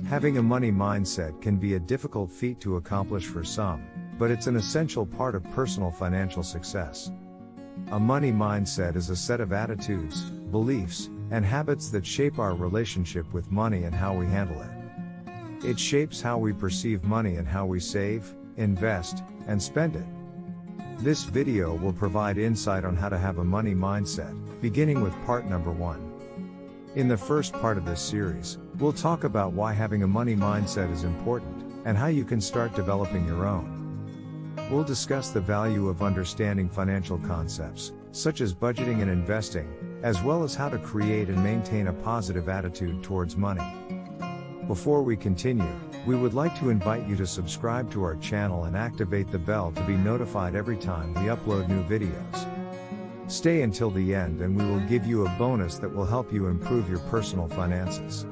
Having a money mindset can be a difficult feat to accomplish for some, but it's an essential part of personal financial success. A money mindset is a set of attitudes, beliefs, and habits that shape our relationship with money and how we handle it. It shapes how we perceive money and how we save, invest, and spend it. This video will provide insight on how to have a money mindset, beginning with part number 1. In the first part of this series, we'll talk about why having a money mindset is important, and how you can start developing your own. We'll discuss the value of understanding financial concepts, such as budgeting and investing, as well as how to create and maintain a positive attitude towards money. Before we continue, we would like to invite you to subscribe to our channel and activate the bell to be notified every time we upload new videos. Stay until the end and we will give you a bonus that will help you improve your personal finances.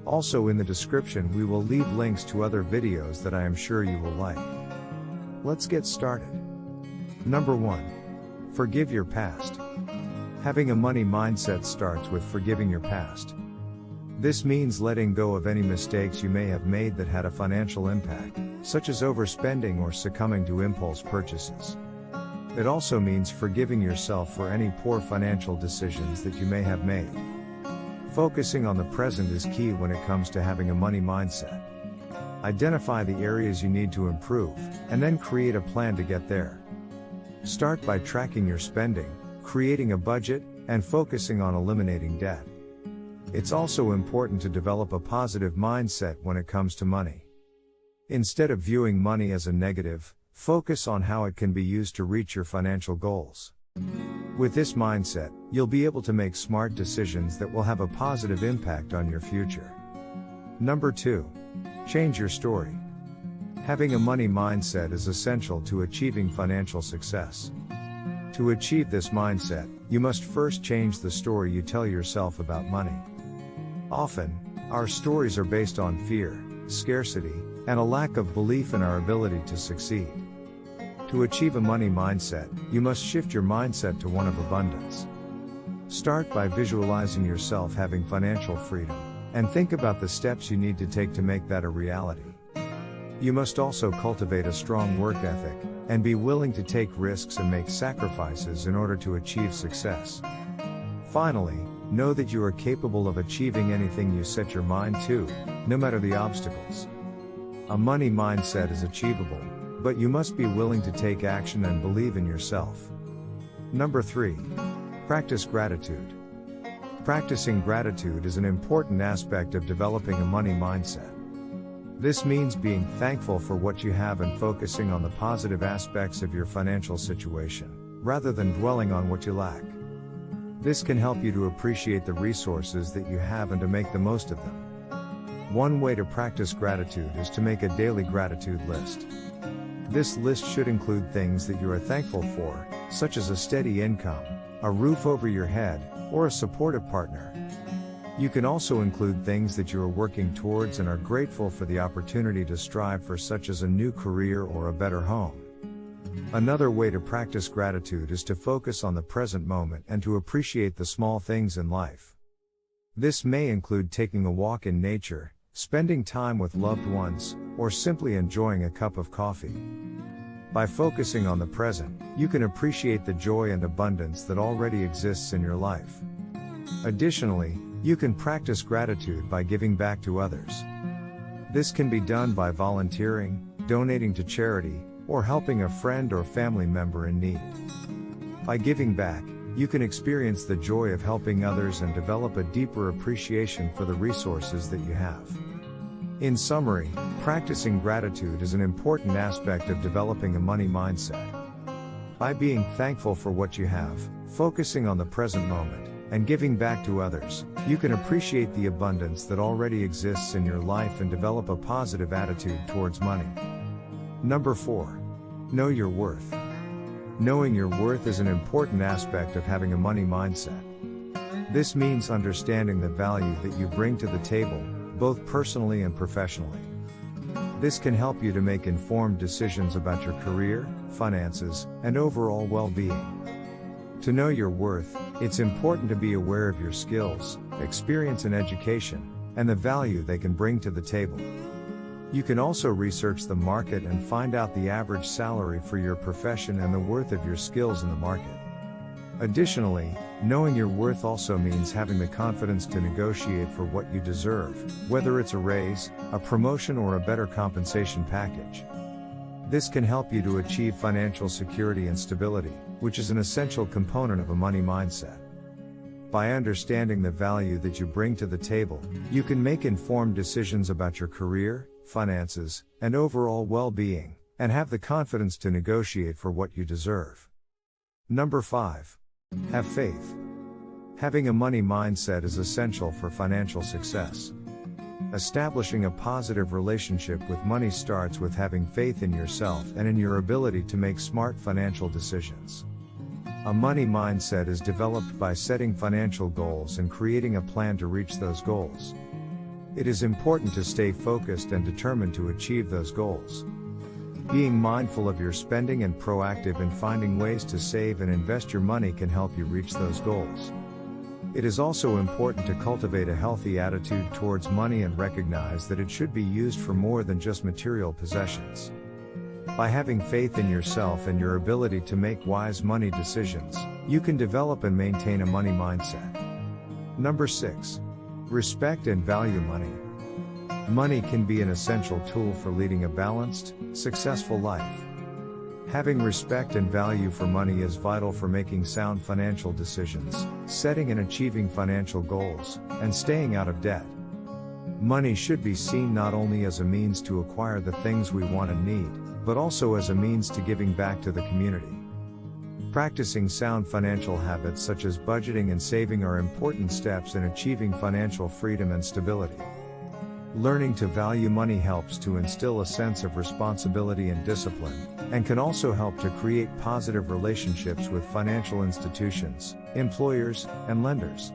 Also in the description we will leave links to other videos that I am sure you will like. Let's get started. Number 1. Forgive your past. Having a money mindset starts with forgiving your past. This means letting go of any mistakes you may have made that had a financial impact, such as overspending or succumbing to impulse purchases. It also means forgiving yourself for any poor financial decisions that you may have made. Focusing on the present is key when it comes to having a money mindset. Identify the areas you need to improve, and then create a plan to get there. Start by tracking your spending, creating a budget, and focusing on eliminating debt. It's also important to develop a positive mindset when it comes to money. Instead of viewing money as a negative, focus on how it can be used to reach your financial goals. With this mindset, you'll be able to make smart decisions that will have a positive impact on your future. Number 2. Change your story. Having a money mindset is essential to achieving financial success. To achieve this mindset, you must first change the story you tell yourself about money. Often, our stories are based on fear, scarcity, and a lack of belief in our ability to succeed. To achieve a money mindset, you must shift your mindset to one of abundance. Start by visualizing yourself having financial freedom, and think about the steps you need to take to make that a reality. You must also cultivate a strong work ethic, and be willing to take risks and make sacrifices in order to achieve success. Finally, know that you are capable of achieving anything you set your mind to, no matter the obstacles. A money mindset is achievable, but you must be willing to take action and believe in yourself. Number 3. Practice gratitude. Practicing gratitude is an important aspect of developing a money mindset. This means being thankful for what you have and focusing on the positive aspects of your financial situation, rather than dwelling on what you lack. This can help you to appreciate the resources that you have and to make the most of them. One way to practice gratitude is to make a daily gratitude list. This list should include things that you are thankful for, such as a steady income, a roof over your head, or a supportive partner. You can also include things that you are working towards and are grateful for the opportunity to strive for, such as a new career or a better home. Another way to practice gratitude is to focus on the present moment and to appreciate the small things in life. This may include taking a walk in nature, spending time with loved ones, or simply enjoying a cup of coffee. By focusing on the present, you can appreciate the joy and abundance that already exists in your life. Additionally, you can practice gratitude by giving back to others. This can be done by volunteering, donating to charity, or helping a friend or family member in need. By giving back, you can experience the joy of helping others and develop a deeper appreciation for the resources that you have. In summary, practicing gratitude is an important aspect of developing a money mindset. By being thankful for what you have, focusing on the present moment, and giving back to others, you can appreciate the abundance that already exists in your life and develop a positive attitude towards money. Number 4. Know your worth. Knowing your worth is an important aspect of having a money mindset. This means understanding the value that you bring to the table, both personally and professionally. This can help you to make informed decisions about your career, finances, and overall well-being. To know your worth, it's important to be aware of your skills, experience and education, and the value they can bring to the table. You can also research the market and find out the average salary for your profession and the worth of your skills in the market. Additionally, knowing your worth also means having the confidence to negotiate for what you deserve, whether it's a raise, a promotion, or a better compensation package. This can help you to achieve financial security and stability, which is an essential component of a money mindset. By understanding the value that you bring to the table, you can make informed decisions about your career, finances, and overall well-being, and have the confidence to negotiate for what you deserve. Number 5. Have faith. Having a money mindset is essential for financial success. Establishing a positive relationship with money starts with having faith in yourself and in your ability to make smart financial decisions. A money mindset is developed by setting financial goals and creating a plan to reach those goals. It is important to stay focused and determined to achieve those goals. Being mindful of your spending and proactive in finding ways to save and invest your money can help you reach those goals. It is also important to cultivate a healthy attitude towards money and recognize that it should be used for more than just material possessions. By having faith in yourself and your ability to make wise money decisions, you can develop and maintain a money mindset. Number 6. Respect and value money. Money can be an essential tool for leading a balanced, successful life. Having respect and value for money is vital for making sound financial decisions, setting and achieving financial goals, and staying out of debt. Money should be seen not only as a means to acquire the things we want and need, but also as a means to giving back to the community. Practicing sound financial habits such as budgeting and saving are important steps in achieving financial freedom and stability. Learning to value money helps to instill a sense of responsibility and discipline, and can also help to create positive relationships with financial institutions, employers, and lenders.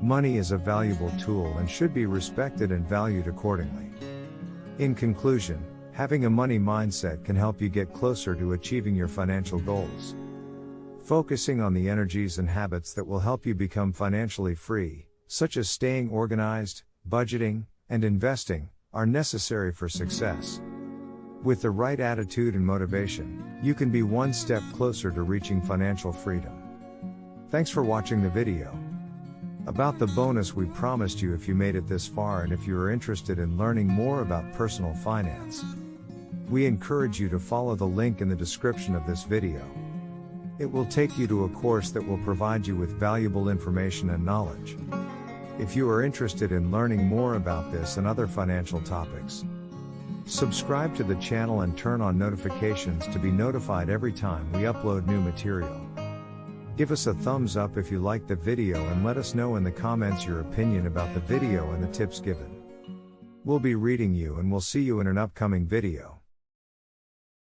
Money is a valuable tool and should be respected and valued accordingly. In conclusion, having a money mindset can help you get closer to achieving your financial goals. Focusing on the energies and habits that will help you become financially free, such as staying organized, budgeting, and investing, are necessary for success. With the right attitude and motivation, you can be one step closer to reaching financial freedom. Thanks for watching the video. About the bonus we promised you if you made it this far and if you are interested in learning more about personal finance, we encourage you to follow the link in the description of this video. It will take you to a course that will provide you with valuable information and knowledge. If you are interested in learning more about this and other financial topics, subscribe to the channel and turn on notifications to be notified every time we upload new material. Give us a thumbs up if you liked the video and let us know in the comments your opinion about the video and the tips given. We'll be reading you and we'll see you in an upcoming video.